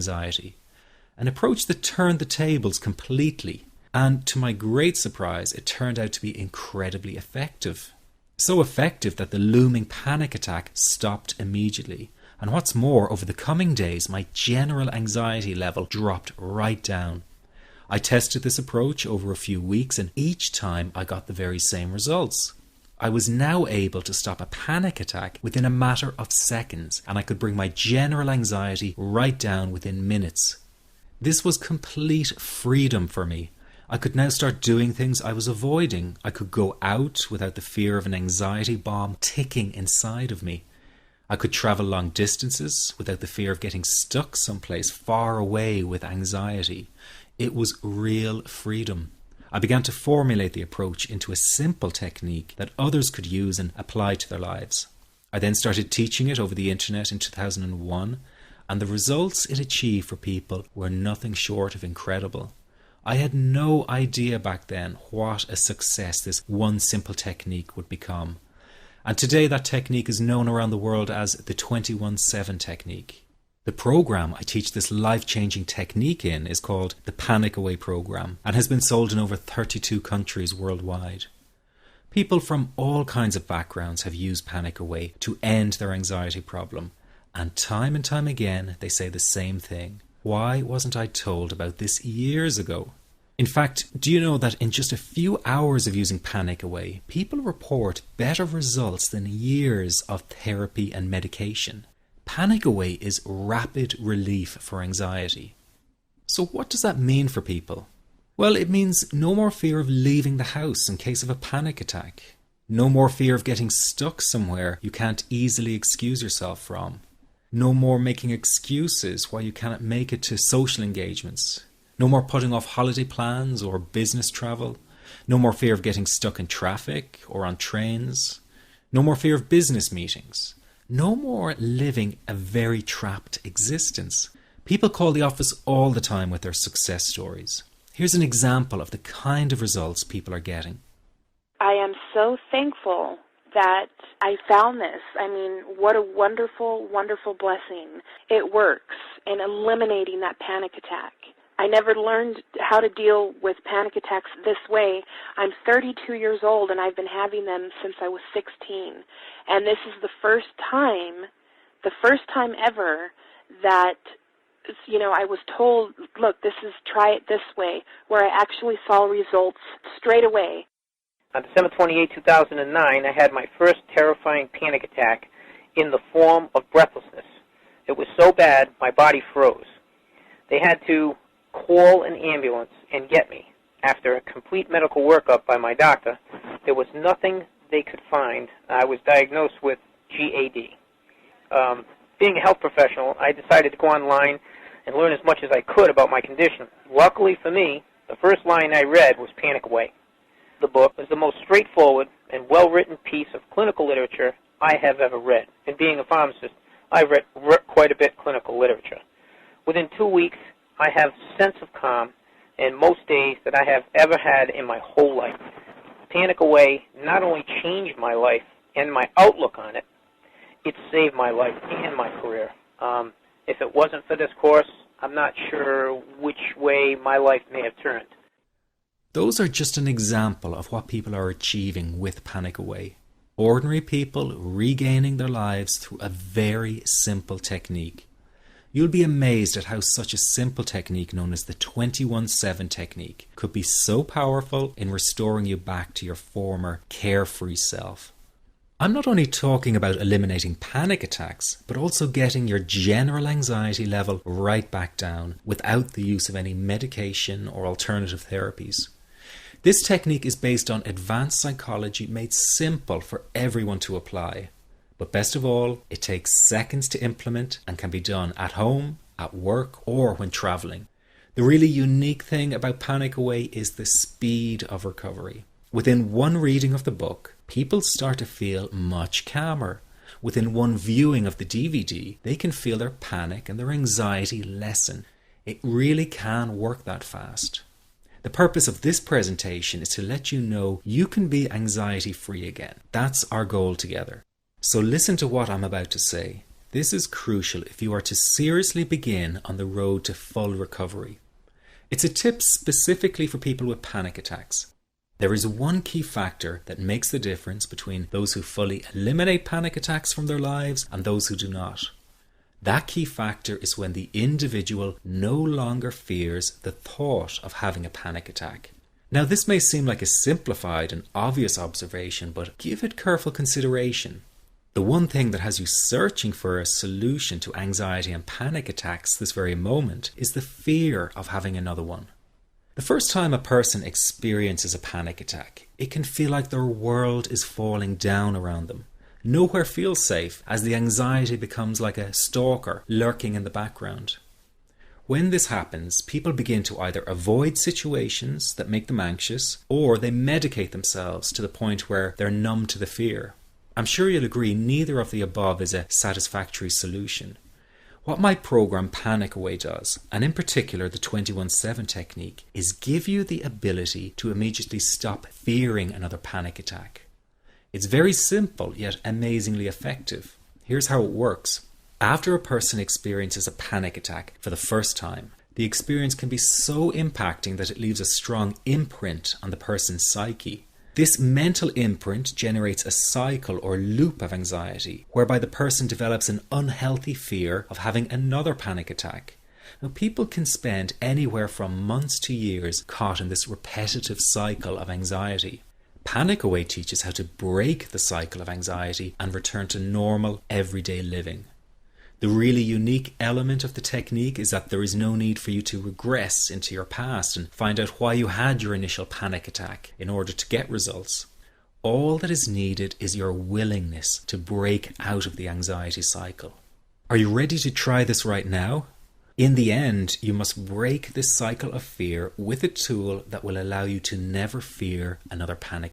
anxiety. An approach that turned the tables completely. And to my great surprise, it turned out to be incredibly effective. So effective that the looming panic attack stopped immediately. And what's more, over the coming days, my general anxiety level dropped right down. I tested this approach over a few weeks, and each time I got the very same results. I was now able to stop a panic attack within a matter of seconds, and I could bring my general anxiety right down within minutes. This was complete freedom for me. I could now start doing things I was avoiding. I could go out without the fear of an anxiety bomb ticking inside of me. I could travel long distances without the fear of getting stuck someplace far away with anxiety. It was real freedom. I began to formulate the approach into a simple technique that others could use and apply to their lives. I then started teaching it over the internet in 2001, and the results it achieved for people were nothing short of incredible. I had no idea back then what a success this one simple technique would become. And today that technique is known around the world as the 21-7 technique. The program I teach this life-changing technique in is called the Panic Away program and has been sold in over 32 countries worldwide. People from all kinds of backgrounds have used Panic Away to end their anxiety problem. And time again they say the same thing. Why wasn't I told about this years ago? In fact, do you know that in just a few hours of using Panic Away, people report better results than years of therapy and medication? Panic Away is rapid relief for anxiety. So what does that mean for people? Well, it means no more fear of leaving the house in case of a panic attack. No more fear of getting stuck somewhere you can't easily excuse yourself from. No more making excuses why you cannot make it to social engagements. No more putting off holiday plans or business travel. No more fear of getting stuck in traffic or on trains. No more fear of business meetings. No more living a very trapped existence. People call the office all the time with their success stories. Here's an example of the kind of results people are getting. I am so thankful that I found this. I mean, what a wonderful, wonderful blessing. It works in eliminating that panic attack. I never learned how to deal with panic attacks this way. I'm 32 years old and I've been having them since I was 16. And this is the first time ever that, I was told, look, try it this way, where I actually saw results straight away. On December 28, 2009, I had my first terrifying panic attack in the form of breathlessness. It was so bad, my body froze. They had to call an ambulance and get me. After a complete medical workup by my doctor, there was nothing they could find. I was diagnosed with GAD. Being a health professional, I decided to go online and learn as much as I could about my condition. Luckily for me, the first line I read was Panic Away. The book is the most straightforward and well-written piece of clinical literature I have ever read. And being a pharmacist, I've read quite a bit of clinical literature. Within 2 weeks, I have a sense of calm in most days that I have ever had in my whole life. Panic Away not only changed my life and my outlook on it, it saved my life and my career. If it wasn't for this course, I'm not sure which way my life may have turned. Those are just an example of what people are achieving with Panic Away. Ordinary people regaining their lives through a very simple technique. You'll be amazed at how such a simple technique known as the 21-7 technique could be so powerful in restoring you back to your former carefree self. I'm not only talking about eliminating panic attacks, but also getting your general anxiety level right back down without the use of any medication or alternative therapies. This technique is based on advanced psychology made simple for everyone to apply. But best of all, it takes seconds to implement and can be done at home, at work, or when traveling. The really unique thing about Panic Away is the speed of recovery. Within one reading of the book, people start to feel much calmer. Within one viewing of the DVD, they can feel their panic and their anxiety lessen. It really can work that fast. The purpose of this presentation is to let you know you can be anxiety-free again. That's our goal together. So listen to what I'm about to say. This is crucial if you are to seriously begin on the road to full recovery. It's a tip specifically for people with panic attacks. There is one key factor that makes the difference between those who fully eliminate panic attacks from their lives and those who do not. That key factor is when the individual no longer fears the thought of having a panic attack. Now, this may seem like a simplified and obvious observation, but give it careful consideration. The one thing that has you searching for a solution to anxiety and panic attacks this very moment is the fear of having another one. The first time a person experiences a panic attack, it can feel like their world is falling down around them. Nowhere feels safe as the anxiety becomes like a stalker lurking in the background. When this happens, people begin to either avoid situations that make them anxious, or they medicate themselves to the point where they're numb to the fear. I'm sure you'll agree neither of the above is a satisfactory solution. What my program Panic Away does, and in particular the 21-7 technique, is give you the ability to immediately stop fearing another panic attack. It's very simple yet amazingly effective. Here's how it works. After a person experiences a panic attack for the first time, the experience can be so impacting that it leaves a strong imprint on the person's psyche. This mental imprint generates a cycle or loop of anxiety, whereby the person develops an unhealthy fear of having another panic attack. Now, people can spend anywhere from months to years caught in this repetitive cycle of anxiety. Panic Away teaches how to break the cycle of anxiety and return to normal, everyday living. The really unique element of the technique is that there is no need for you to regress into your past and find out why you had your initial panic attack in order to get results. All that is needed is your willingness to break out of the anxiety cycle. Are you ready to try this right now? In the end, you must break this cycle of fear with a tool that will allow you to never fear another panic